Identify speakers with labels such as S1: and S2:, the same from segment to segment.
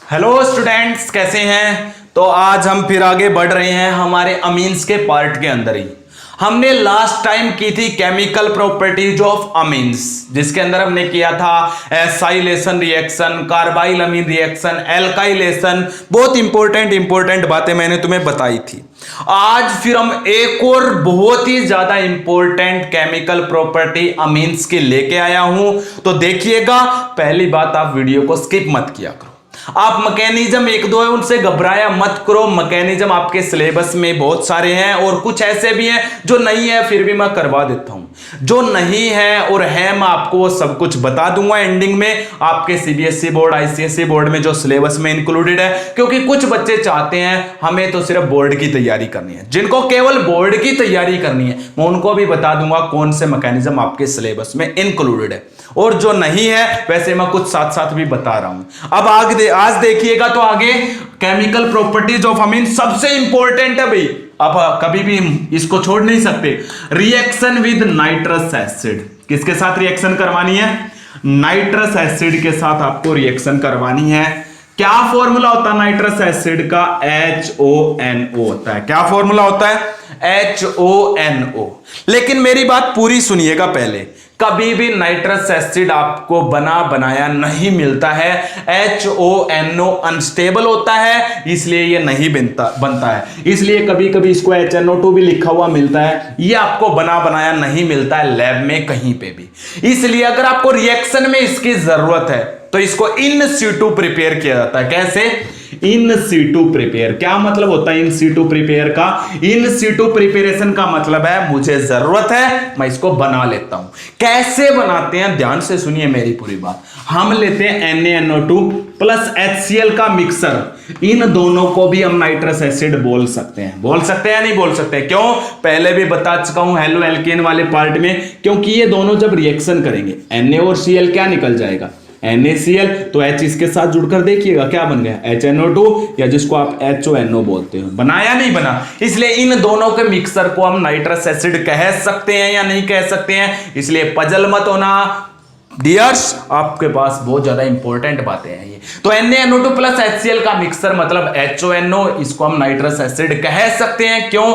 S1: Hello students, कैसे हैं। तो आज हम फिर आगे बढ़ रहे हैं हमारे अमीन्स के पार्ट के अंदर ही। हमने लास्ट टाइम की थी केमिकल प्रॉपर्टीज ऑफ अमीन्स, जिसके अंदर हमने किया था एसाइलेशन रिएक्शन, कार्बाइल अमीन रिएक्शन, एल्काइलेशन। बहुत इंपॉर्टेंट बातें मैंने तुम्हें बताई थी। आज फिर हम एक और बहुत ही ज्यादा इंपॉर्टेंट केमिकल प्रॉपर्टी अमीन्स की लेके आया हूं। तो देखिएगा, पहली बात, आप वीडियो को स्किप मत किया करो। आप मैकेनिज्म एक दो है उनसे घबराया मत करो। मैकेनिज्म आपके सिलेबस में बहुत सारे हैं और कुछ ऐसे भी हैं जो नहीं है, फिर भी मैं करवा देता हूं। जो नहीं है और है, मैं आपको वो सब कुछ बता दूंगा एंडिंग में। आपके सीबीएसई बोर्ड, आईसीएसई बोर्ड में जो सिलेबस में इंक्लूडेड है, क्योंकि कुछ बच्चे चाहते हैं हमें तो सिर्फ बोर्ड की तैयारी करनी है। जिनको केवल बोर्ड की तैयारी करनी है, मैं उनको भी बता दूंगा कौन से मैकेनिज्म आपके सिलेबस में इंक्लूडेड है, और जो नहीं है वैसे मैं कुछ साथ साथ भी बता रहा हूं। अब आज देखिएगा तो आगे केमिकल प्रॉपर्टीज ऑफ अमीन सबसे इंपॉर्टेंट है भाई। अब कभी भी इसको छोड़ नहीं सकते। रिएक्शन विद नाइट्रस एसिड, किसके साथ रिएक्शन करवानी है? नाइट्रस एसिड के साथ आपको रिएक्शन करवानी है। क्या फॉर्मूला होता है नाइट्रस एसिड का? HONO होता है। क्या फॉर्मूला होता है? HONO। लेकिन मेरी बात पूरी सुनिएगा पहले। कभी भी नाइट्रस एसिड आपको बना बनाया नहीं मिलता है। HONO अनस्टेबल होता है, इसलिए ये नहीं बनता है। इसलिए कभी कभी इसको HNO2 भी लिखा हुआ मिलता है। ये आपको बना बनाया नहीं मिलता है लैब में कहीं पे भी। इसलिए अगर आपको रिएक्शन में इसकी जरूरत है तो इसको इन सीटू प्रिपेयर किया जाता है। कैसे? In situ prepare. क्या मतलब होता है इन सीटू प्रिपेयर का? इन सीटू प्रिपरेशन का मतलब है मुझे जरूरत है, मैं इसको बना लेता हूं। कैसे बनाते हैं? ध्यान से सुनिए मेरी पूरी बात। हम लेते हैं NaNO2 प्लस HCl का मिक्सर। इन दोनों को भी हम नाइट्रस एसिड बोल सकते हैं। बोल सकते हैं या नहीं बोल सकते? क्यों? पहले भी बता चुका हूं हेलो एल्केन वाले पार्ट में। क्योंकि ये दोनों जब रिएक्शन करेंगे, Na और Cl क्या निकल जाएगा? NaCl। तो H इसके साथ जुड़कर देखिएगा क्या बन गया? HNO2, या जिसको आप HONO बोलते हो। बनाया नहीं बना? इसलिए इन दोनों के मिक्सर को हम नाइट्रस एसिड कह सकते हैं या नहीं कह सकते हैं? इसलिए पजल मत होना डियर्स, आपके पास बहुत ज्यादा इंपॉर्टेंट बातें हैं ये। तो NaNO2 प्लस HCl का मिक्सर मतलब HONO, इसको हम नाइट्रस एसिड कह सकते हैं। क्यों?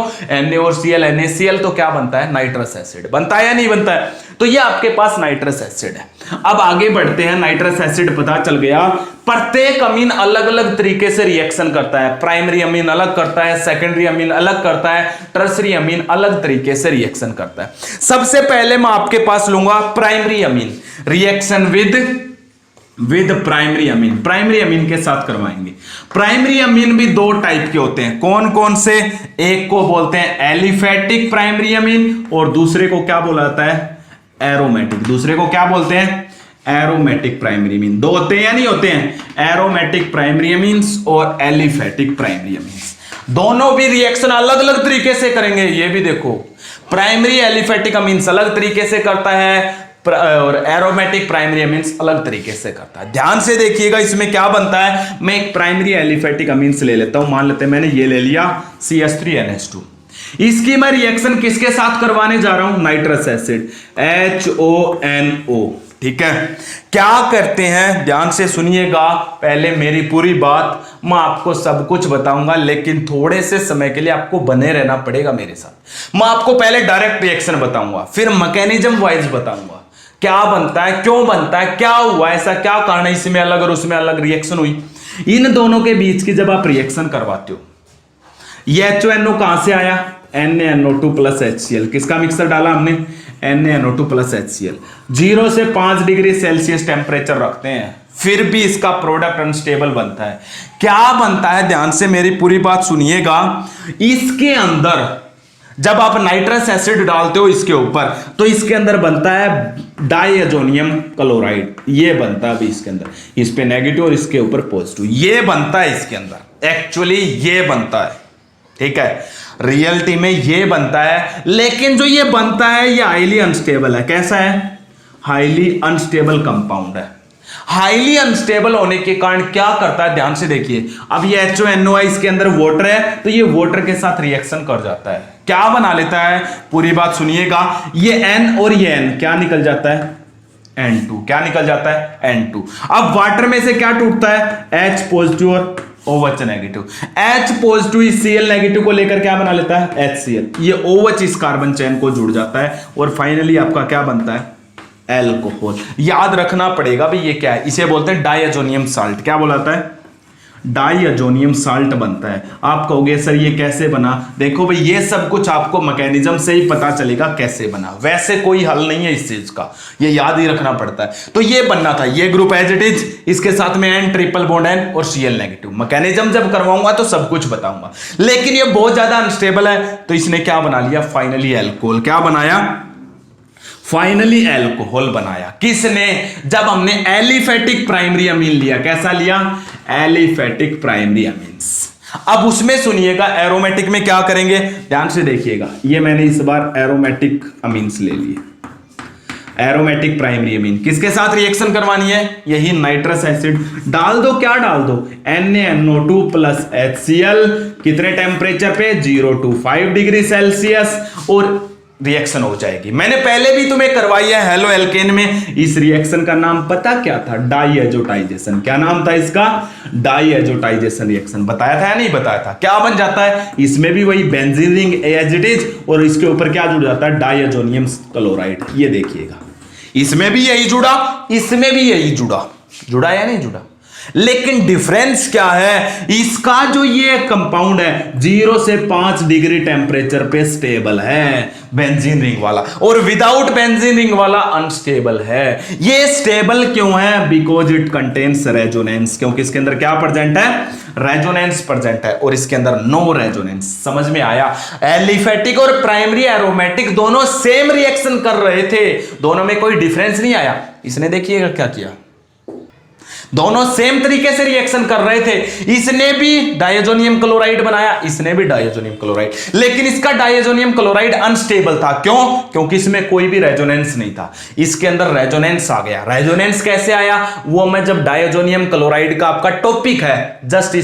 S1: Na और Cl, NaCl तो क्या बनता है? नाइट्रस एसिड बनता है या नहीं बनता है? तो ये आपके पास नाइट्रस एसिड है। अब आगे बढ़ते हैं। नाइट्रस एसिड पता चल गया। प्रत्येक अमीन अलग अलग तरीके से रिएक्शन करता है। प्राइमरी अमीन अलग करता है, सेकेंडरी अमीन अलग करता है, टर्सरी अमीन अलग तरीके से रिएक्शन करता है। सबसे पहले मैं आपके पास लूंगा primary amine, reaction with primary amine. Primary amine के साथ करवाएंगे। प्राइमरी अमीन भी दो टाइप के होते हैं। कौन कौन से? एक को बोलते हैं एलिफेटिक प्राइमरी अमीन और दूसरे को क्या बोला जाता है? एरोमेटिक। दूसरे को क्या बोलते हैं? Aromatic primary amine. दो होते हैं या नहीं होते हैं? एरोमेटिक प्राइमरी अमीन्स और एलिफेटिक प्राइमरी अमीन्स। दोनों भी रिएक्शन अलग अलग तरीके से करेंगे। ये भी देखो, प्राइमरी एलिफेटिक अमीन्स अलग तरीके से करता है और एरोमेटिक प्राइमरी अमीन्स अलग तरीके से करता है। ध्यान से देखिएगा इसमें क्या बनता है। मैं एक प्राइमरी एलिफेटिक अमीन्स ले लेता हूं। मान लेते हैं मैंने ये ले लिया CH3NH2। इसकी मैं रिएक्शन किसके साथ करवाने जा रहा हूं? Nitrous acid, HONO। ठीक है, क्या करते हैं? ध्यान से सुनिएगा पहले मेरी पूरी बात। मैं आपको सब कुछ बताऊंगा, लेकिन थोड़े से समय के लिए आपको बने रहना पड़ेगा मेरे साथ। मैं आपको पहले डायरेक्ट रिएक्शन बताऊंगा, फिर मैकेनिज्म वाइज बताऊंगा क्या बनता है, क्यों बनता है, क्या हुआ, ऐसा क्या कारण है इसमें अलग और उसमें अलग रिएक्शन हुई। इन दोनों के बीच की जब आप रिएक्शन करवाते हो, ये HONO कहां से आया? NaNO2 plus HCl। किसका मिक्सर डाला हमने? NaNO2 plus HCl। 0 से 5 डिग्री सेल्सियस टेम्परेचर रखते हैं, फिर भी इसका प्रोडक्ट अनस्टेबल बनता है। क्या बनता है? ध्यान से मेरी पूरी बात सुनिएगा। इसके अंदर जब आप नाइट्रस एसिड डालते हो इसके ऊपर, तो इसके अंदर बनता है डाइअजोनियम क्लोराइड। ये बनता है अभी इसके अंदर, इस पे नेगेटिव और इसके ऊपर पॉजिटिव। ये बनता है इसके अंदर, एक्चुअली ये बनता है। ठीक है, रियलिटी में ये बनता है, लेकिन जो ये बनता है ये हाईली अनस्टेबल है। कैसा है? हाईली अनस्टेबल कंपाउंड है। हाईली अनस्टेबल होने के कारण क्या करता है? ध्यान से देखिए। अब ये HONO है, इसके अंदर वाटर है, तो ये वाटर के साथ रिएक्शन कर जाता है। क्या बना लेता है? पूरी बात सुनिएगा। ये N और ये N क्या निकल जाता है? N2, क्या निकल जाता है N2। अब वाटर में से क्या टूटता है, H पॉजिटिव और OH नेगेटिव। H पॉजिटिव इस Cl नेगेटिव को लेकर क्या बना लेता है, HCl। ये OH इस कार्बन चेन को जुड़ जाता है और फाइनली आपका क्या बनता है, एल्कोहल। याद रखना पड़ेगा भाई ये क्या है, इसे बोलते हैं डाइअजोनियम साल्ट। क्या बोलाता है, डाइअजोनियम साल्ट बनता है। आप कहोगे सर ये कैसे बना, देखो भाई ये सब कुछ आपको मैकेनिज्म से ही पता चलेगा कैसे बना, वैसे कोई हल नहीं है इस चीज का, ये याद ही रखना पड़ता है। तो ये बनना था, ये ग्रुप एज इट इज, इसके साथ में N ट्रिपल बॉन्ड N और Cl नेगेटिव। मैकेनिज्म जब करवाऊंगा तो सब कुछ बताऊंगा, लेकिन ये बहुत ज्यादा अनस्टेबल है तो इसने क्या बना लिया, फाइनली एल्कोहल। क्या बनाया, फाइनली एल्कोहल बनाया। किसने, जब हमने एलिफेटिक प्राइमरी अमीन लिया। कैसा लिया, एलिफेटिक प्राइमरी अमीन्स। अब उसमें सुनिएगा एरोमेटिक में क्या करेंगे, ध्यान से देखिएगा। ये मैंने इस बार एरोमेटिक अमीन्स ले लिए, एरोमेटिक प्राइमरी अमीन। किसके साथ रिएक्शन करवानी है, यही नाइट्रस एसिड। डाल दो, क्या डाल दो, NaNO2 प्लस HCl। कितने टेम्परेचर पे, 0 to 5 डिग्री सेल्सियस, और रिएक्शन हो जाएगी। मैंने पहले भी तुम्हें करवाई है हेलो एल्केन में। इस रिएक्शन का नाम पता क्या था, डाइएजोटाइजेशन। क्या नाम था इसका, डाइएजोटाइजेशन रिएक्शन। बताया था या नहीं बताया था। क्या बन जाता है, इसमें भी वही benzene ring as it is, और इसके ऊपर क्या जुड़ जाता है, डाइअजोनियम क्लोराइड। ये देखिएगा, इसमें भी यही जुड़ा, इसमें भी यही जुड़ा, जुड़ा या नहीं जुड़ा। लेकिन डिफरेंस क्या है, इसका जो ये कंपाउंड है 0 से 5 डिग्री टेम्परेचर पे स्टेबल है, बेंजीन रिंग वाला, और विदाउट बेंजीन रिंग वाला अनस्टेबल है। ये स्टेबल क्यों है, बिकॉज इट कंटेन्स रेजोनेंस, क्योंकि इसके अंदर क्या प्रेजेंट है, रेजोनेंस प्रेजेंट है, और इसके अंदर नो रेजोनेंस। समझ में आया। एलिफेटिक और प्राइमरी एरोमेटिक दोनों सेम रिएक्शन कर रहे थे, दोनों में कोई डिफरेंस नहीं आया। इसने देखिएगा क्या किया, दोनों सेम तरीके से रिएक्शन कर रहे थे। इसने भी डाइअजोनियम क्लोराइड बनाया, इसने भी डाइअजोनियम क्लोराइड, लेकिन इसका डाइअजोनियम क्लोराइड अनस्टेबल था। क्यों, क्योंकि इसमें कोई भी रेजोनेंस नहीं था, इसके अंदर रेजोनेंस आ गया। रेजोनेंस कैसे आया, वो मैं जब डाइअजोनियम क्लोराइड का आपका टॉपिक है, जस्ट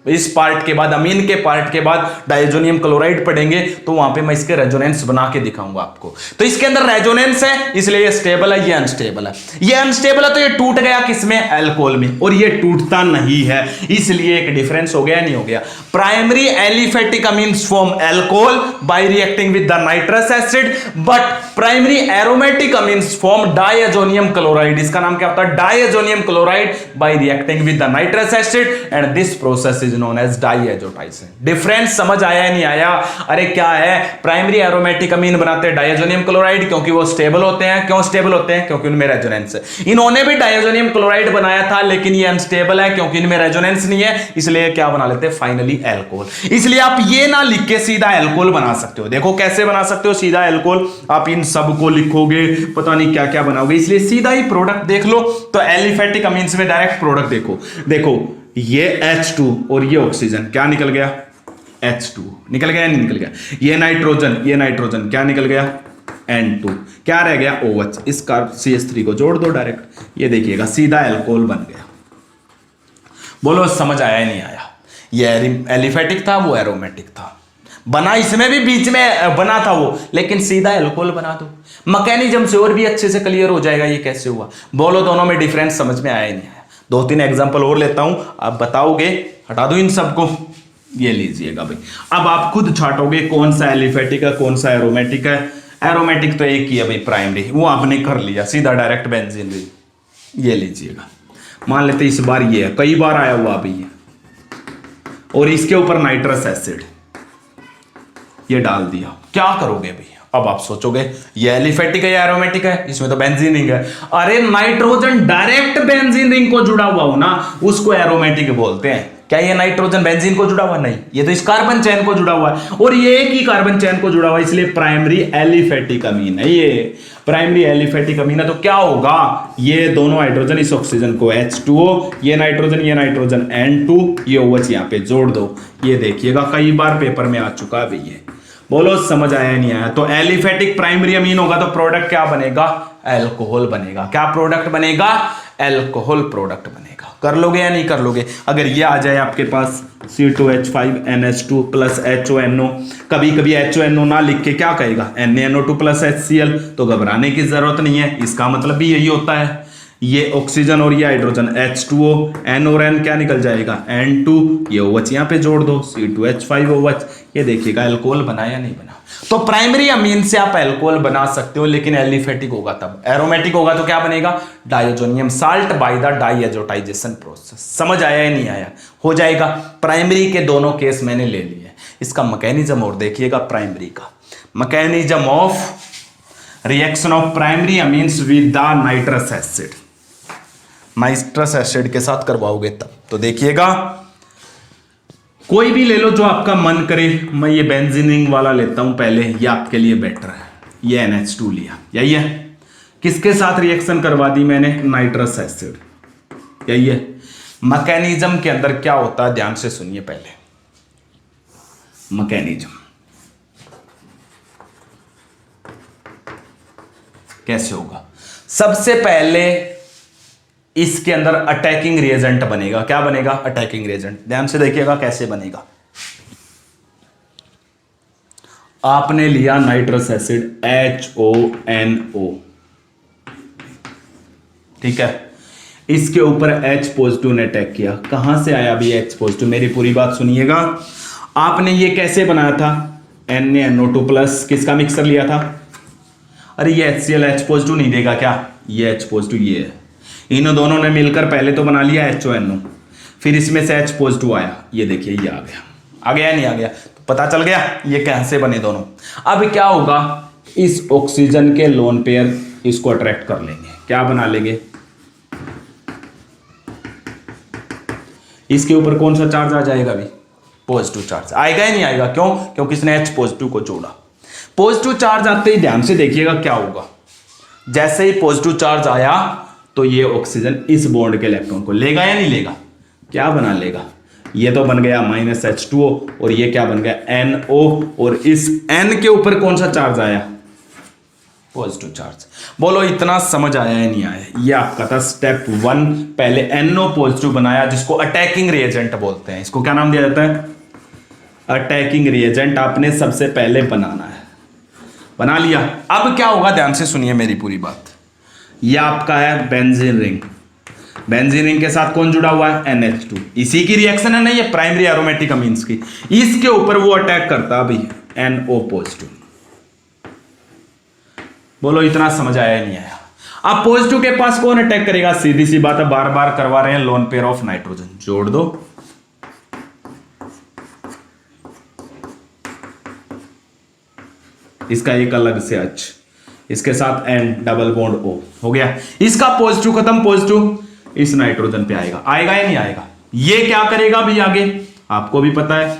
S1: इस पार्ट के बाद, अमीन के पार्ट के बाद डाइअजोनियम क्लोराइड पढ़ेंगे, तो वहां पे मैं इसके रेजोनेंस बना के दिखाऊंगा आपको। तो इसके अंदर रेजोनेंस है, इसलिए ये स्टेबल है, ये अनस्टेबल है। ये अनस्टेबल है तो ये टूट गया किसमें, एल्कोहल में, और ये टूटता नहीं है, इसलिए एक डिफरेंस हो गया, नहीं हो गया। Primary aliphatic amines form alcohol by reacting with the nitrous acid, but primary aromatic amines form diazonium chloride. इसका नाम क्या होता है, diazonium chloride by reacting with the nitrous acid, and this process is known as diazotization. Difference समझ आया नहीं आया। अरे क्या है, प्राइमरी एरोमेटिक अमीन बनाते हैं डाइअजोनियम क्लोराइड, क्योंकि वो स्टेबल होते हैं। क्यों स्टेबल होते हैं, क्योंकि उनमें रेजोनेंस है। इन्होंने भी डाइअजोनियम क्लोराइड बनाया था, लेकिन ये अनस्टेबल है क्योंकि इनमें रेजोनेंस नहीं है, इसलिए क्या बना लेते हैं, फाइनली एल्कोहल। इसलिए आप ये ना लिख के सीधा एल्कोहल बना सकते हो। देखो कैसे बना सकते हो सीधा एल्कोहल, आप इन सब को लिखोगे, पता नहीं क्या क्या बनाओगे, इसलिए सीधा ही प्रोडक्ट देख लो। तो एलिफेटिक अमीन्स में डायरेक्ट प्रोडक्ट देखो, देखो ये H2 और ये ऑक्सीजन, क्या निकल गया, H2 निकल गया, नहीं निकल गया। ये नाइट्रोजन क्या निकल गया, N2, क्या रह गया, OH। इस CH3 को जोड़ दो डायरेक्ट, ये देखिएगा सीधा एल्कोहल बन गया। बोलो समझ आया या नहीं आया। ये एलिफेटिक था, वो एरोमेटिक था, बना इसमें भी बीच में बना था वो, लेकिन सीधा एल्कोहल बना दो। मैकेनिज्म से और भी अच्छे से क्लियर हो जाएगा ये कैसे हुआ। बोलो दोनों में डिफरेंस समझ में आया या नहीं आया। 2-3 एग्जांपल और लेता हूं, आप बताओगे, हटा दो इन सबको, ये लीजिएगा भाई। अब आप खुद छाटोगे कौन सा एलिफेटिक है, कौन सा एरोमेटिक है। एरोमेटिक तो एक ही है भाई, प्राइमरी, वो आपने कर लिया सीधा डायरेक्ट बेंजीन रिंग। ये लीजिएगा, मान लेते इस बार ये है, कई बार आया हुआ अभी ये, और इसके ऊपर नाइट्रस एसिड ये डाल दिया। क्या करोगे भाई, अब आप सोचोगे ये एलिफेटिक है या एरोमेटिक है, इसमें तो बेंजीन रिंग है। अरे नाइट्रोजन डायरेक्ट बेंजीन रिंग को जुड़ा हुआ हो ना, उसको एरोमेटिक बोलते हैं। क्या ये नाइट्रोजन बेंजीन को जुड़ा हुआ, नहीं, ये तो इस कार्बन चेन को जुड़ा हुआ है, और ये एक ही कार्बन चेन को जुड़ा हुआ है, इसलिए प्राइमरी एलिफेटिक अमीन है। ये प्राइमरी एलिफेटिक अमीन है, तो क्या होगा, ये दोनों हाइड्रोजन इस ऑक्सीजन को H2O, ये नाइट्रोजन N2, ये OH यहाँ पे जोड़ दो। ये देखिएगा कई बार पेपर में आ चुका है भैया। बोलो समझ आया नहीं आया। तो एलिफेटिक प्राइमरी अमीन होगा तो प्रोडक्ट क्या बनेगा, एल्कोहल बनेगा। क्या प्रोडक्ट बनेगा, एल्कोहल प्रोडक्ट बनेगा। कर लोगे या नहीं कर लोगे? अगर ये आ जाए आपके पास C2H5NH2 प्लस HONO, कभी कभी HONO ना लिख के क्या कहेगा NaNO2 प्लस HCl, तो घबराने की जरूरत नहीं है, इसका मतलब भी यही होता है। ये ऑक्सीजन और ये हाइड्रोजन H2O, N और N क्या निकल जाएगा N2, ये OH यहाँ पे जोड़ दो C2H5OH, ये देखिएगा अल्कोहल बना या नहीं बना। तो प्राइमरी अमीन से आप अल्कोहल बना सकते हो, लेकिन एलिफेटिक होगा तब, एरोमेटिक होगा तो क्या बनेगा diazonium salt by the diazotization process. समझ आया या नहीं आया? हो जाएगा। प्राइमरी के दोनों केस मैंने ले लिए। इसका मैकेनिज्म और देखिएगा, प्राइमरी का mechanism of reaction of primary amines with the nitrous acid, nitrous acid के साथ करवाओगे तब। तो देखिएगा, कोई भी ले लो जो आपका मन करे। मैं ये बेंजीनिंग वाला लेता हूं पहले, ये आपके लिए बेटर है। ये NH2 लिया, यही है। किसके साथ रिएक्शन करवा दी मैंने? नाइट्रस एसिड, यही है। मैकेनिज्म के अंदर क्या होता है ध्यान से सुनिए पहले। मैकेनिज्म कैसे होगा? सबसे पहले इसके अंदर अटैकिंग रिएजेंट बनेगा। क्या बनेगा? Attacking reagent. ध्यान से देखिएगा कैसे बनेगा। आपने लिया नाइट्रस एसिड HONO, ठीक है। इसके ऊपर H पॉजिटिव ने अटैक किया। कहां से आया अभी H पॉजिटिव? मेरी पूरी बात सुनिएगा। आपने ये कैसे बनाया था? NaNO2 प्लस किसका मिक्सर लिया था? अरे ये HCl H पॉजिटिव नहीं देगा क्या? ये H पॉजिटिव ये है। इन दोनों ने मिलकर पहले तो बना लिया HONO, फिर इसमें से H पॉजिटिव आया। ये देखिए ये आ गया। आ गया नहीं आ गया? तो पता चल गया ये कैसे बने दोनों। अब क्या होगा? इस ऑक्सीजन के लोन पेयर इसको अट्रैक्ट कर लेंगे। क्या बना लेंगे? इसके ऊपर कौन सा चार्ज आ जाएगा? अभी पॉजिटिव चार्ज आएगा ही नहीं आएगा? क्यों? क्योंकि इसने H पॉजिटिव को जोड़ा। पॉजिटिव चार्ज आते ही ध्यान से देखिएगा क्या होगा। जैसे ही पॉजिटिव चार्ज आया तो ये ऑक्सीजन इस बॉन्ड के इलेक्ट्रॉन को लेगा या नहीं लेगा? क्या बना लेगा? ये तो बन गया -H2O और ये क्या बन गया NO, और इस N के ऊपर कौन सा चार्ज आया? Positive charge. बोलो इतना समझ आया या नहीं आया? ये आपका था स्टेप 1। पहले NO पॉजिटिव बनाया, जिसको अटैकिंग रिएजेंट बोलते हैं। इसको क्या नाम दिया जाता है? अटैकिंग रिएजेंट आपने सबसे पहले बनाना है। बना लिया। अब क्या होगा ध्यान से सुनिए मेरी पूरी बात। ये आपका है बेंजीन रिंग। बेंजीन रिंग के साथ कौन जुड़ा हुआ है? NH2। इसी की रिएक्शन है ना ये, प्राइमरी एरोमेटिक अमीन्स की। इसके ऊपर वो अटैक करता अभी NO पॉजिटिव। बोलो इतना समझ आया या नहीं आया? अब पॉजिटिव के पास कौन अटैक करेगा? सीधी सी बात है, बार बार करवा रहे हैं लोन पेयर ऑफ नाइट्रोजन। जोड़ दो। इसका एक अलग से H, इसके साथ N डबल बॉन्ड O हो गया। इसका पॉजिटिव खत्म, पॉजिटिव इस नाइट्रोजन पे आएगा। आएगा या नहीं आएगा? ये क्या करेगा भी आगे आपको भी पता है,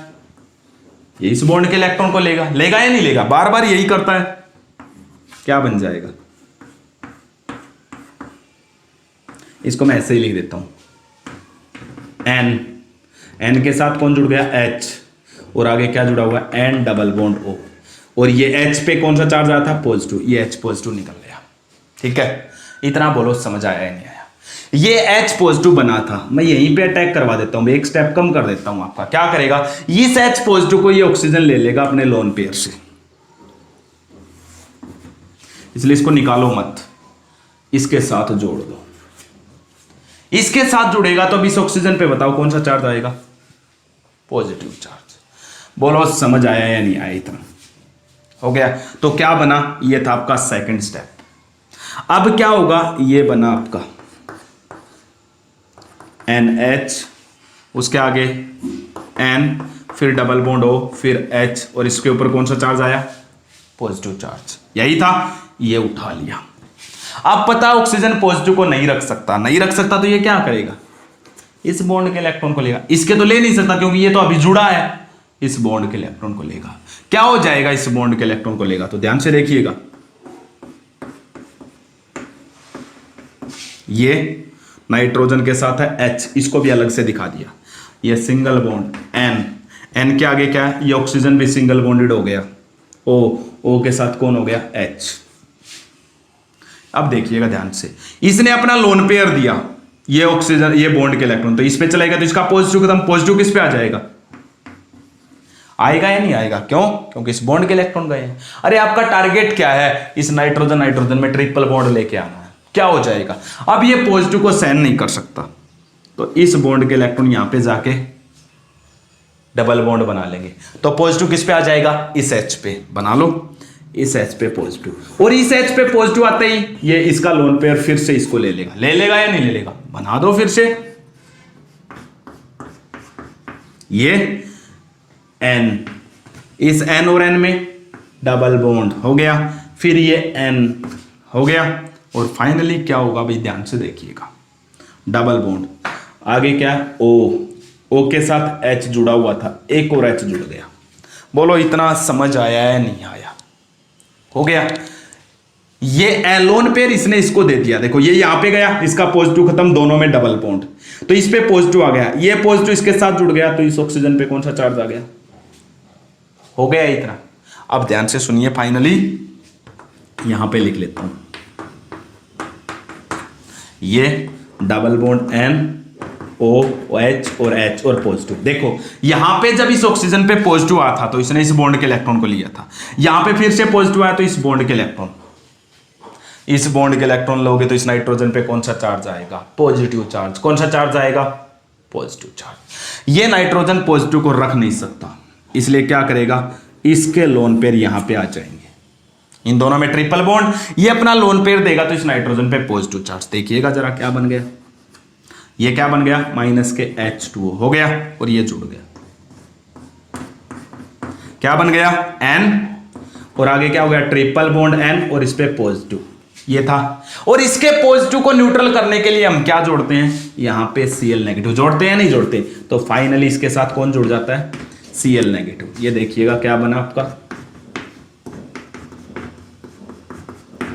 S1: ये इस बॉन्ड के इलेक्ट्रॉन को लेगा। लेगा या नहीं लेगा? बार बार यही करता है। क्या बन जाएगा? इसको मैं ऐसे ही लिख देता हूं N। N के साथ कौन जुड़ गया? H, और आगे क्या जुड़ा हुआ है? N डबल बॉन्ड O, और ये H पे कौन सा चार्ज आया था? पॉजिटिव। ये H पॉजिटिव निकल गया। ठीक है, इतना बोलो समझ आया या नहीं आया? ये H पॉजिटिव बना था, मैं यहीं पे अटैक करवा देता हूं, एक स्टेप कम कर देता हूं आपका। क्या करेगा? इस H पॉजिटिव को ये ऑक्सीजन ले लेगा अपने लोन पेयर से, इसलिए इसको निकालो मत, इसके साथ जोड़ दो। इसके साथ जुड़ेगा तो अब इस ऑक्सीजन पे बताओ कौन सा चार्ज आएगा? Positive charge. बोलो समझ आया या नहीं आया? इतना हो गया। तो क्या बना? ये था आपका सेकंड स्टेप। अब क्या होगा? ये बना आपका NH, उसके आगे N, फिर डबल बॉन्ड O, फिर H, और इसके ऊपर कौन सा चार्ज आया? Positive charge. यही था, ये उठा लिया। अब पता ऑक्सीजन पॉजिटिव को नहीं रख सकता, नहीं रख सकता तो ये क्या करेगा? इस बॉन्ड के इलेक्ट्रॉन को लेगा। इसके तो ले नहीं सकता क्योंकि ये तो अभी जुड़ा है, इस बॉन्ड के इलेक्ट्रॉन को लेगा। क्या हो जाएगा? इस बॉन्ड के इलेक्ट्रॉन को लेगा। तो ध्यान से देखिएगा, ये नाइट्रोजन के साथ है H, इसको भी अलग से दिखा दिया। ये सिंगल बॉन्ड N के आगे क्या है? ये ऑक्सीजन भी सिंगल बॉन्डेड हो गया। O के साथ कौन हो गया? H। अब देखिएगा ध्यान से, इसने अपना लोन पेयर दिया, ये ऑक्सीजन, ये बॉन्ड के इलेक्ट्रॉन, तो इस पे चलेगा तो इसका पॉजिटिव खत्म, पॉजिटिव किस पे आ जाएगा, आएगा या नहीं आएगा, क्यों, क्योंकि इस बॉन्ड के इलेक्ट्रॉन गए हैं। अरे आपका टारगेट क्या है, इस नाइट्रोजन नाइट्रोजन में ट्रिपल बॉन्ड लेके आना है, क्या हो जाएगा, अब ये पॉजिटिव को सहन नहीं कर सकता, तो इस बॉन्ड के इलेक्ट्रॉन यहां पे जाके डबल बॉन्ड बना लेंगे, तो पॉजिटिव किस पे आ जाएगा, इस H पे, बना लो इस H पे पॉजिटिव, और इस H पे पॉजिटिव आते ही ये इसका लोन पेयर फिर से इसको ले लेगा या नहीं ले लेगा, बना दो फिर से, ये N, इस N और N में डबल बॉन्ड हो गया, फिर ये N हो गया, और फाइनली क्या होगा भाई, ध्यान से देखिएगा, डबल बॉन्ड, आगे क्या है O के साथ H जुड़ा हुआ था, एक और H जुड़ गया, बोलो इतना समझ आया है नहीं आया, हो गया। ये लोन पेयर इसने इसको दे दिया, देखो ये यहां पे गया, इसका पॉजिटिव खत्म, दोनों में डबल बॉन्ड, तो इस पे पॉजिटिव आ गया, ये पॉजिटिव इसके साथ जुड़ गया, तो इस ऑक्सीजन पे कौन सा चार्ज आ गया, हो गया इतना। अब ध्यान से सुनिए, फाइनली यहां पे लिख लेता हूं, ये double bond N O H और H और पॉजिटिव, देखो यहां पे जब इस ऑक्सीजन पे पॉजिटिव आया था तो इसने इस बॉन्ड के इलेक्ट्रॉन को लिया था, यहां पे फिर से पॉजिटिव आया तो इस बॉन्ड के इलेक्ट्रॉन, इस बॉन्ड के इलेक्ट्रॉन लोगे तो इस नाइट्रोजन पे कौन सा चार्ज आएगा, पॉजिटिव चार्ज, कौन सा चार्ज आएगा, पॉजिटिव चार्ज। ये नाइट्रोजन पॉजिटिव को रख नहीं सकता, इसलिए क्या करेगा, इसके लोन पेयर यहां पे आ जाएंगे, इन दोनों में ट्रिपल बॉन्ड, ये अपना लोन पेयर देगा तो इस नाइट्रोजन पे पॉजिटिव चार्ज, देखिएगा जरा क्या बन गया, ये क्या बन गया, माइनस के H2O हो गया, और ये जुड़ गया, क्या बन गया N, और आगे क्या हो गया, ट्रिपल बॉन्ड N, और इस पे पॉजिटिव ये था, और इसके पॉजिटिव को न्यूट्रल करने के लिए हम क्या जोड़ते हैं, यहां पे Cl नेगेटिव जोड़ते हैं, नहीं जोड़ते, तो फाइनली इसके साथ कौन जुड़ जाता है, Cl नेगेटिव, ये देखिएगा क्या बना आपका,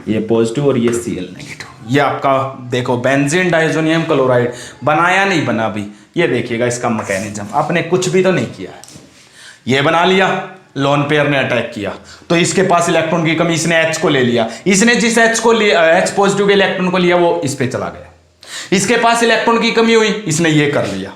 S1: ये पॉजिटिव और ये Cl नेगेटिव, ये आपका देखो बेंजीन डाइजोनियम क्लोराइड बनाया नहीं बना भी, ये देखिएगा इसका मैकेनिज्म, आपने कुछ भी तो नहीं किया है, ये बना लिया, लोन पेयर ने अटैक किया, तो इसके पास इलेक्ट्रॉन की कमी, इसने H को ले लिया, इसने जिस H को लिया, H पॉजिटिव के इलेक्ट्रॉन को लिया वो इस पे चला गया, इसके पास इलेक्ट्रॉन की कमी हुई, इसने ये कर लिया,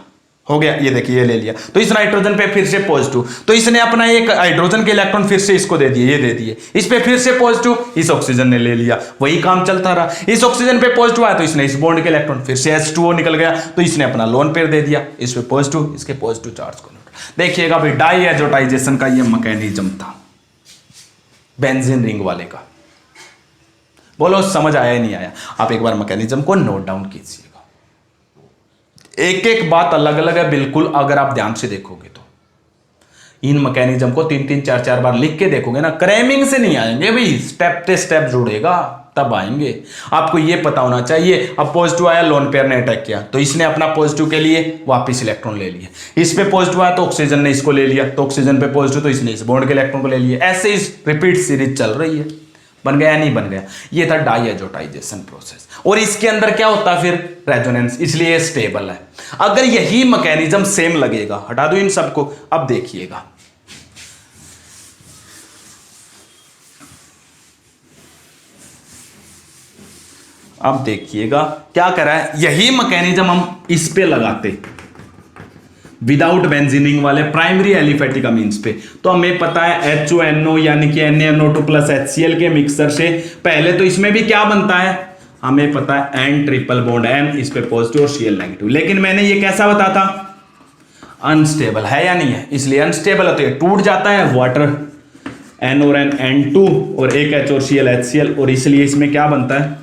S1: हो गया, ये देखिए ये ले लिया, तो इस नाइट्रोजन पे फिर से पॉजिटिव, तो इसने अपना एक हाइड्रोजन के इलेक्ट्रॉन फिर से इसको दे दिए, ये दे दिए, इस पे फिर से पॉजिटिव, इस ऑक्सीजन ने ले लिया, वही काम चलता रहा, इस ऑक्सीजन पे पॉजिटिव आया तो इसने इस बॉन्ड के इलेक्ट्रॉन फिर से H2O निकल गया, तो इसने अपना लोन पेयर दे दिया, इस पे पॉजिटिव, इसके पॉजिटिव चार्ज को न्यूट्रल, देखिएगा भाई डाईएजोटाइजेशन का ये मैकेनिज्म था बेंजीन रिंग वाले का, बोलो समझ आया नहीं आया, आप एक बार मैकेनिज्म को नोट डाउन कीजिएगा, एक एक बात अलग अलग है बिल्कुल, अगर आप ध्यान से देखोगे तो इन मैकेनिज्म को 3-3 4-4 बार लिख के देखोगे ना, क्रैमिंग से नहीं आएंगे भाई, स्टेप पे स्टेप जुड़ेगा तब आएंगे, आपको ये पता होना चाहिए। अब पॉजिटिव आया, लोन पेयर ने अटैक किया, तो इसने अपना पॉजिटिव के लिए वापस इलेक्ट्रॉन ले लिए, इस पे पॉजिटिव आया तो ऑक्सीजन ने इसको ले लिया, तो ऑक्सीजन पे पॉजिटिव तो इसने इस बॉन्ड के इलेक्ट्रॉन को ले लिया, ऐसे इस रिपीट सीरीज चल रही है, बन गया नहीं बन गया, ये था डाईएजोटाइजेशन प्रोसेस, और इसके अंदर क्या होता है फिर रेजोनेंस, इसलिए स्टेबल है। अगर यही मैकेनिज्म सेम लगेगा, हटा दो इन सबको, अब देखिएगा अब देखिएगा क्या कर रहा है, यही मैकेनिज्म हम इस पे लगाते विदाउट बेंजीनिंग वाले प्राइमरी एलिफेटिक अमीन्स पे, तो हमें पता है HONO यानी कि NaNO2 प्लस HCl के मिक्सर से पहले तो इसमें भी क्या बनता है, हमें पता है N ट्रिपल बॉन्ड N, इस पे पॉजिटिव और Cl नेगेटिव, लेकिन मैंने ये कैसा बताया था, अनस्टेबल है या नहीं है, इसलिए अनस्टेबल होते हैं, टूट जाता है वाटर N और N N2 और एक H और Cl HCl, और इसलिए इसमें क्या बनता है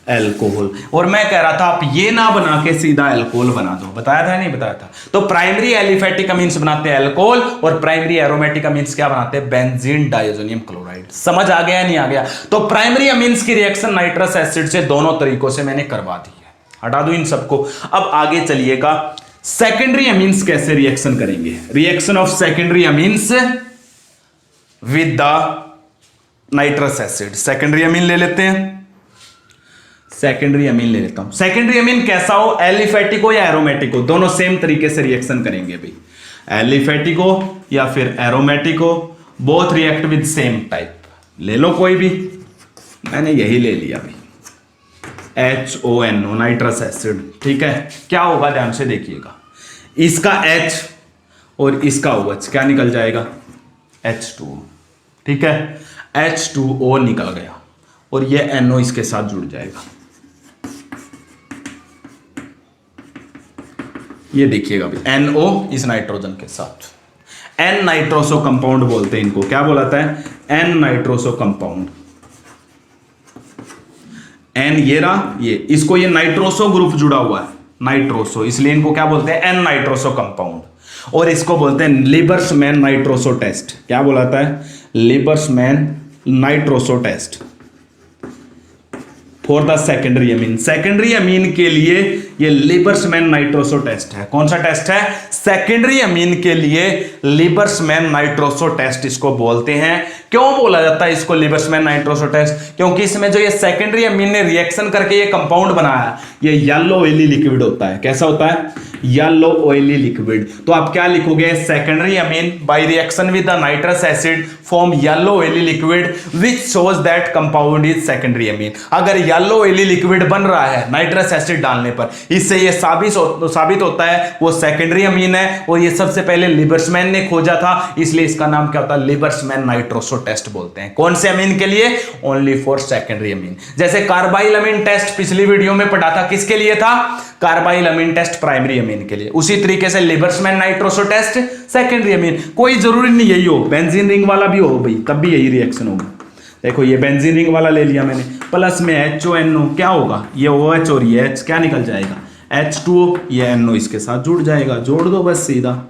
S1: एल्कोहल। और मैं कह रहा था आप ये ना बना के सीधा एल्कोहल बना दो, बताया था नहीं बताया था, तो प्राइमरी एलिफेटिक अमीन्स बनाते हैं एल्कोहल, और प्राइमरी एरोमेटिक अमीन्स क्या बनाते हैं, बेंजीन डाइजोनियम क्लोराइड। समझ आ गया नहीं आ गया, तो प्राइमरी अमीन्स की रिएक्शन नाइट्रस एसिड से दोनों तरीकों से मैंने करवा दी है, हटा दो इन सबको। अब आगे चलिएगा सेकेंडरी अमीन्स कैसे रिएक्शन करेंगे, reaction of secondary amines with the nitrous acid. Secondary amine ले लेते हैं, सेकेंडरी अमीन ले लेता हूं। सेकेंडरी अमीन कैसा हो, एलिफेटिक हो या एरोमेटिक हो, दोनों सेम तरीके से रिएक्शन करेंगे भाई, एलिफेटिक हो या फिर एरोमेटिक हो, both react with same type. ले लो कोई भी, मैंने यही ले लिया भाई, HONO नाइट्रस एसिड, ठीक है। क्या होगा ध्यान से देखिएगा, इसका H और इसका OH क्या निकल जाएगा, H2O, ठीक है। H2O निकल गया और ये NO इसके साथ जुड़ जाएगा। ये देखिएगा भाई, NO इस नाइट्रोजन के साथ, N नाइट्रोसो कंपाउंड बोलते हैं इनको। क्या बोलाता है, N नाइट्रोसो कंपाउंड। N ये रहा, ये इसको ये नाइट्रोसो ग्रुप जुड़ा हुआ है, नाइट्रोसो, इसलिए इनको क्या बोलते हैं, N नाइट्रोसो कंपाउंड। और इसको बोलते हैं लिबर्समैन नाइट्रोसो टेस्ट। क्या बोलाता है, Liebermann nitroso test for the secondary amine. Secondary amine के लिए ये लिबर्समैन नाइट्रोसो टेस्ट है। कौन सा टेस्ट है, सेकेंडरी अमीन के लिए लिबर्समैन नाइट्रोसो टेस्ट इसको बोलते हैं। क्यों बोला जाता है इसको लिबर्समैन नाइट्रोसो टेस्ट, क्योंकि इसमें जो ये सेकेंडरी अमीन ने रिएक्शन करके ये कंपाउंड बनाया, ये येलो ऑयली लिक्विड होता है। कैसा होता है, येलो ऑयली लिक्विड। तो आप क्या लिखोगे, secondary amine by reaction with the nitrous acid form yellow oily liquid which shows that compound is secondary amine. अगर येलो ऑयली लिक्विड बन रहा है नाइट्रस एसिड डालने पर, इससे ये साबित होता है वो सेकेंडरी अमीन है। और ये सबसे पहले लिबर्समैन ने खोजा था, इसलिए इसका नाम क्या होता है, लिबर्समैन नाइट्रोसो टेस्ट बोलते हैं। कौन से अमीन के लिए, ओनली फॉर सेकेंडरी अमीन। जैसे कार्बाइल अमीन टेस्ट पिछली वीडियो में पढ़ा था, किसके लिए था, कार्बाइल अमीन टेस्ट प्राइमरी अमीन के लिए। उसी तरीके से लिबर्समैन नाइट्रोसो टेस्ट सेकेंडरी अमीन। कोई जरूरी नहीं यही हो, बेंजीन रिंग वाला भी हो भाई, तब भी यही रिएक्शन होगा। देखो ये बेंजीन रिंग वाला ले लिया मैंने, प्लस में HONO क्या होगा, ये OH और ये H क्या निकल जाएगा, H2O, ये NO इसके साथ जुड़ जाएगा। जोड़ दो बस सीधा,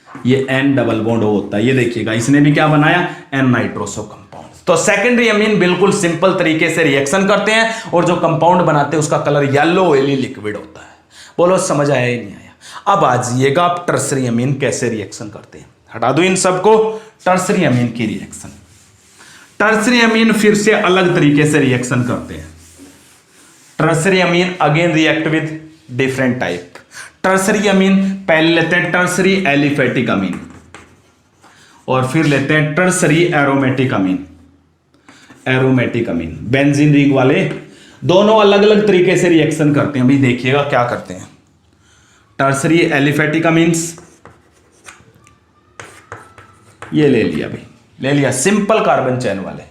S1: ये N डबल बॉन्ड होता है। ये देखिएगा इसने भी क्या बनाया, N नाइट्रोसो कंपाउंड। तो सेकेंडरी अमीन बिल्कुल सिंपल तरीके से रिएक्शन करते हैं और जो कंपाउंड बनाते हैं उसका कलर येलो ऑयली लिक्विड होता है। बोलो समझ आया ही नहीं आया। अब आ जाइएगा आप टर्सरी अमीन कैसे रिएक्शन करते हैं। हटा दो इन सबको, टर्सरी अमीन की रिएक्शन। टर्सरी अमीन फिर से अलग तरीके से रिएक्शन करते हैं। Tertiary amine again react with different type. Tertiary amine पहले लेते हैं टर्सरी एलिफेटिक अमीन और फिर लेते हैं टर्सरी एरोमेटिक अमीन। एरोमेटिक अमीन बेंजीन रिंग वाले दोनों अलग अलग तरीके से रिएक्शन करते हैं। अभी देखिएगा क्या करते हैं। टर्सरी एलिफेटिक अमीन्स ये ले लिया भाई, ले लिया सिंपल कार्बन चेन वाले।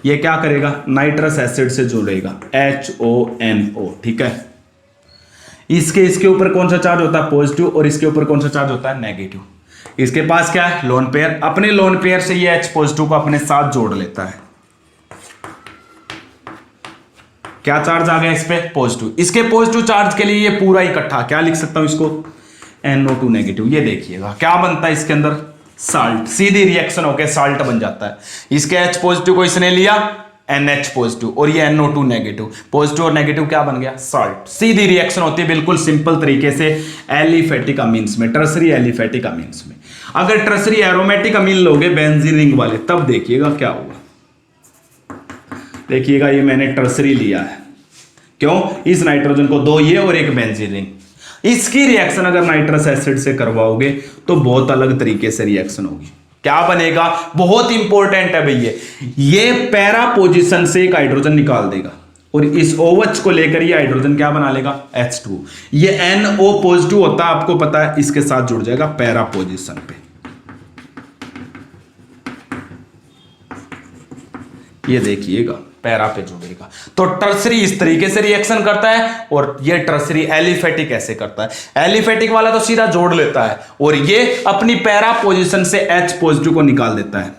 S1: ये क्या करेगा, नाइट्रस एसिड से जुड़ेगा HONO, ठीक है। इसके ऊपर कौन सा चार्ज होता है, पॉजिटिव, और इसके ऊपर कौन सा चार्ज होता है, नेगेटिव। इसके पास क्या है, लोन पेयर। अपने लोन पेयर से ये H पॉजिटिव को अपने साथ जोड़ लेता है। क्या चार्ज आ गया इस पे, पॉजिटिव। इसके पॉजिटिव चार्ज के लिए ये पूरा इकट्ठा क्या लिख सकता हूं इसको, NO2 नेगेटिव। ये देखिएगा क्या बनता है इसके अंदर, साल्ट। सीधी रिएक्शन होकर साल्ट बन जाता है। इसके H पॉजिटिव को इसने लिया, NH पॉजिटिव, और ये NO2 नेगेटिव। पॉजिटिव और नेगेटिव क्या बन गया, साल्ट। सीधी रिएक्शन होती है बिल्कुल सिंपल तरीके से एलिफेटिक अमीन्स में, टर्सरी एलिफेटिक अमीन्स में। अगर टर्सरी एरोमेटिक अमीन लोगे बेंजीन रिंग वाले, तब देखिएगा क्या होगा। देखिएगा ये मैंने टर्सरी लिया है, क्यों, इस नाइट्रोजन को दो ये और एक बेंजीन रिंग। इसकी रिएक्शन अगर नाइट्रस एसिड से करवाओगे तो बहुत अलग तरीके से रिएक्शन होगी। क्या बनेगा, बहुत इंपॉर्टेंट है भैया, ये पैरा पोजीशन से एक हाइड्रोजन निकाल देगा और इस OH को लेकर ये हाइड्रोजन क्या बना लेगा, H2। ये NO पॉजिटिव होता है, आपको पता है, इसके साथ जुड़ जाएगा पैरा पोजीशन पे। ये देखिएगा पैरा पे जुड़ेगा। तो टर्सरी इस तरीके से रिएक्शन करता है और ये टर्सरी एलिफेटिक ऐसे करता है। एलिफेटिक वाला तो सीधा जोड़ लेता है और ये अपनी पैरा पोजीशन से H पॉजिटिव को निकाल देता है।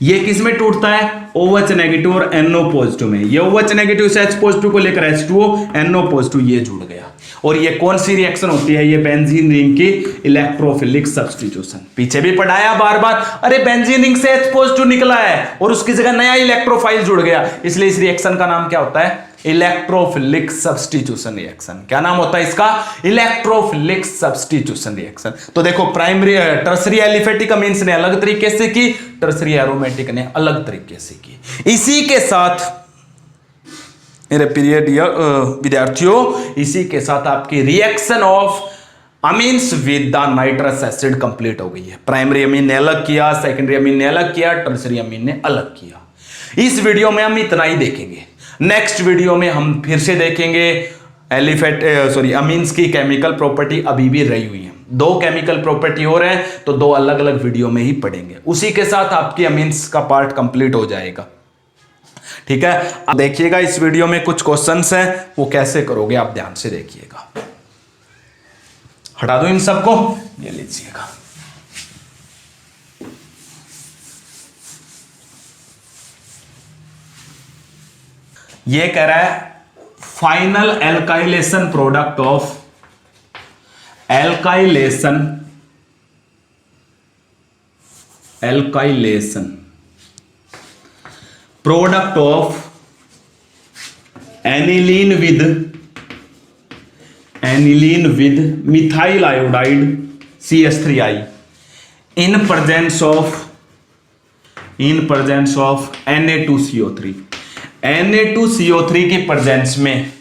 S1: ये किस में टूटता है, OH नेगेटिव और NO पॉजिटिव में। ये OH नेगेटिव से H पॉजिटिव को लेकर H2O, NO पॉजिटिव ये जुड़ गया। और ये कौन सी रिएक्शन होती है, ये बेंजीन रिंग की इलेक्ट्रोफिलिक सब्स्टिट्यूशन। पीछे भी पढ़ाया बार बार, अरे बेंजीन रिंग से H पॉजिटिव निकला है और उसकी जगह नया इलेक्ट्रोफाइल जुड़ गया, इसलिए इस रिएक्शन का नाम क्या होता है, इलेक्ट्रोफिलिक सब्स्टिट्यूशन रिएक्शन। क्या नाम होता है इसका, इलेक्ट्रोफिलिक सब्स्टिट्यूशन रिएक्शन। तो देखो प्राइमरी टर्सरी एलिफेटिक अमीन्स ने अलग तरीके से की, टर्सरी एरोमेटिक ने अलग तरीके से की। इसी के साथ मेरे पीरियड विद्यार्थियों, इसी के साथ आपकी reaction of amines with the nitrous acid complete हो गई है। प्राइमरी अमीन ने अलग किया, सेकेंडरी अमीन ने अलग किया, टर्सरी अमीन ने अलग किया। इस वीडियो में हम इतना ही देखेंगे। नेक्स्ट वीडियो में हम फिर से देखेंगे अमीन्स की केमिकल प्रॉपर्टी अभी भी रही हुई है, 2 केमिकल प्रॉपर्टी हो रहे हैं, तो 2 अलग अलग वीडियो में ही पढ़ेंगे। उसी के साथ आपकी अमीन्स का पार्ट कंप्लीट हो जाएगा। ठीक है, अब देखिएगा इस वीडियो में कुछ क्वेश्चंस हैं, वो कैसे करोगे आप ध्यान से देखिएगा। हटा दो इन सबको, ये लीजिएगा। ये कह रहा है final alkylation product of alkylation product of aniline with methyl iodide CH3I in presence of Na2CO3। Na2CO3 की प्रेजेंस में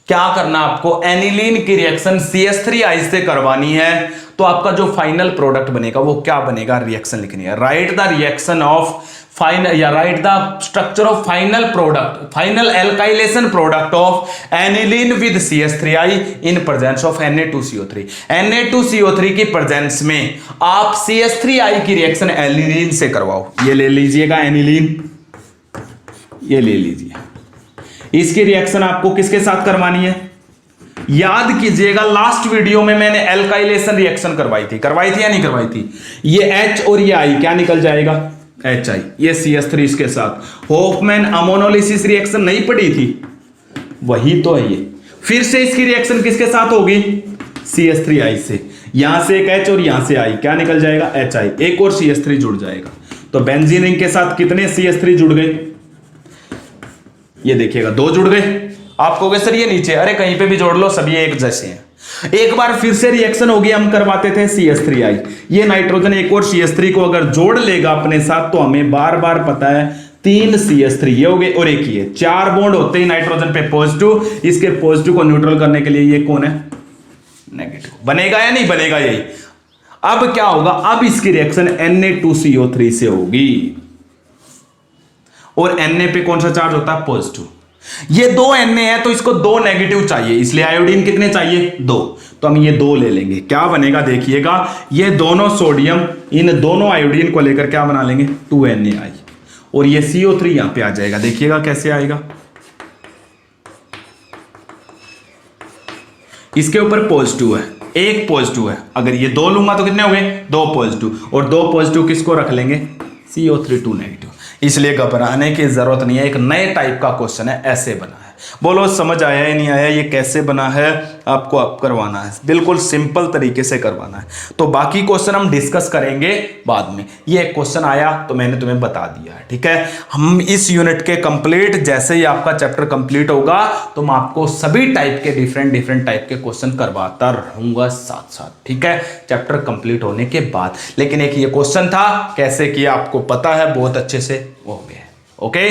S1: क्या करना आपको, एनिलीन की रिएक्शन CH3I से करवानी है, तो आपका जो फाइनल प्रोडक्ट बनेगा वो क्या बनेगा, रिएक्शन लिखनी है। Write the reaction of final or write the structure of final alkylation product of aniline with CH3I in presence of Na2CO3। Na2CO3 की प्रेजेंस में आप CH3I की रिएक्शन एनिलीन से करवाओ। ये ले लीजिएगा एनिलीन, ये ले लीजिए। इसकी रिएक्शन आपको किसके साथ करवानी है, याद कीजिएगा लास्ट वीडियो में मैंने एल्काइलेशन रिएक्शन करवाई थी या नहीं करवाई थी। ये H और ये I क्या निकल जाएगा, HI, ये CH3 इसके साथ। होफमैन अमोनोलिसिस रिएक्शन नहीं पड़ी थी, वही तो है ये। फिर से इसकी रिएक्शन किसके साथ होगी, CH3I से। यहां से एक H और यहां से I क्या निकल जाएगा, HI, एक और CH3 जुड़ जाएगा। तो बेंजीन रिंग के साथ कितने CH3 जुड़ गए, ये देखिएगा 2 जुड़ गए। आप कहोगे सर ये नीचे, अरे कहीं पे भी जोड़ लो, सभी एक जैसे हैं। एक बार फिर से रिएक्शन होगी, हम करवाते थे CH3I, ये नाइट्रोजन एक और CH3 को अगर जोड़ लेगा अपने साथ, तो हमें बार बार पता है 3 CH3 ये हो गए और एक ये 4 बॉन्ड होते ही नाइट्रोजन पे पॉजिटिव। इसके पॉजिटिव को न्यूट्रल करने के लिए ये कौन है, नेगेटिव। बनेगा या नहीं बनेगा, यही। अब क्या होगा, अब इसकी रिएक्शन Na2CO3 से होगी, और Na पे कौन सा चार्ज होता है, पॉजिटिव। ये 2 Na है तो इसको 2 नेगेटिव चाहिए, इसलिए आयोडीन कितने चाहिए, 2। तो हम ये 2 ले लेंगे। क्या बनेगा देखिएगा, ये दोनों सोडियम इन दोनों आयोडीन को लेकर क्या बना लेंगे, 2NaI, और ये CO3 यहां पे आ जाएगा। देखिएगा कैसे आएगा, इसके ऊपर पॉजिटिव है, एक पॉजिटिव है। अगर ये 2 लूंगा तो कितने हो गए, 2 पॉजिटिव, और 2 पॉजिटिव किसको रख लेंगे, CO3 2 नेगेटिव। इसलिए घबराने की जरूरत नहीं है, एक नए टाइप का क्वेश्चन है, ऐसे बना है। बोलो समझ आया या नहीं आया, ये कैसे बना है, आपको अब करवाना है, बिल्कुल सिंपल तरीके से करवाना है। तो बाकी क्वेश्चन हम डिस्कस करेंगे बाद में। ये एक क्वेश्चन आया तो मैंने तुम्हें बता दिया है, ठीक है। हम इस यूनिट के कंप्लीट, जैसे ही आपका चैप्टर कंप्लीट होगा तो मैं आपको सभी टाइप के डिफरेंट टाइप के क्वेश्चन करवाता रहूंगा साथ साथ, ठीक है, चैप्टर कंप्लीट होने के बाद। लेकिन एक ये क्वेश्चन था, कैसे किया आपको पता है बहुत अच्छे से, वो हो गया। ओके,